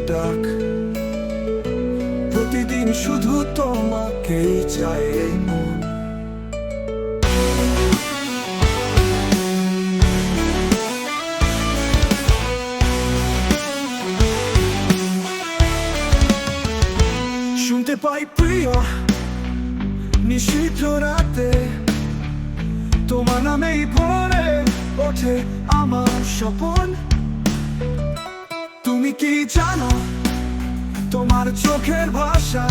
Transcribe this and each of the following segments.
ডাক, প্রতিদিন শুধু তোমাকেই চায় এই মন। শুনতে পাই প্রিয় নিষিদ্ধ রাতে, তোমার নামেই ভরে ওঠে আমার স্বপন। তুমি কি জানো তোমার চোখের ভাষা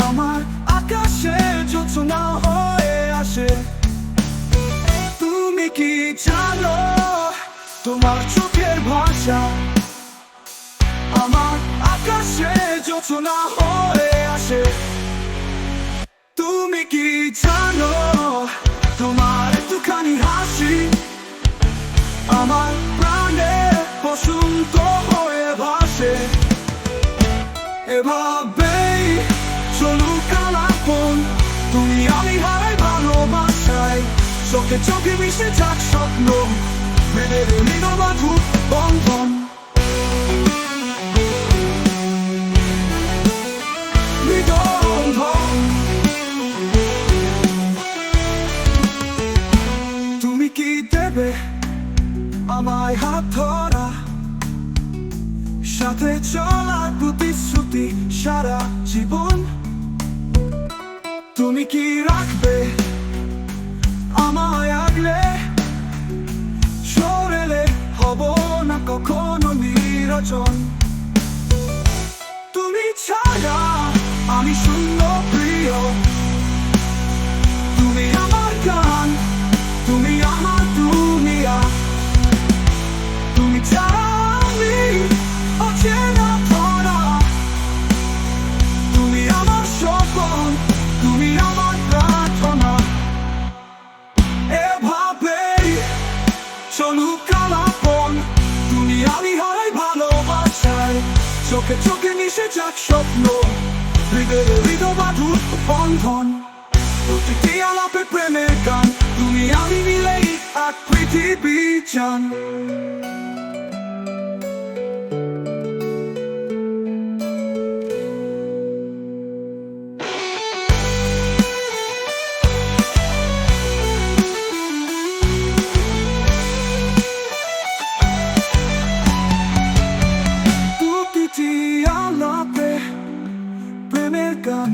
আমার আকাশে জোছনা হয়ে আসে? তুমি কি জানো তোমার চোখের ভাষা আমার আকাশে জোছনা হয়ে আসে? তুমি কি জানো তোমার একটুখানি হাসি আমার প্রাণে বসন্ত হয়ে ভাসে? এভাবেই চলুক আলাপন, তুমি আমি হারাই ভালোবাসায়, চোখে চোখে মিশে যাক স্বপ্ন, মেনে নিল মাধুর বন্ধন। তুমি কি দেবে আমায় হাত ধরা, সাথে চলার প্রতিশ্রুতি সারা জীবন? তুমি কি রাখবে আমায় আগলে, সরেলে হব না কখনো নিরজন? তুমি ছাড়া আমি শূন্য প্রিয়, তুমি আমার গান, তুমি আমার দুনিয়া, তুমি ছাড়া আমি অচেনা ধরা। তুমি আমার স্বপন, তুমি আমার প্রার্থনা, এভাবেই চলুক আলাপন, তুমি আমি হারাই ভালোবাসায়, চোখে চোখে মিশে যাক স্বপ্ন, হৃদয়ে হৃদয় মাধুর বন্ধন। প্রতিটি আলাপে প্রেমের গান, তুমি আমি মিলেই এক পৃথিবী চান। প্রতিটি আলাপে প্রেমের গান,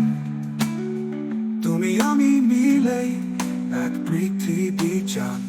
তুমি আমি মিলেই এক পৃথিবী চান।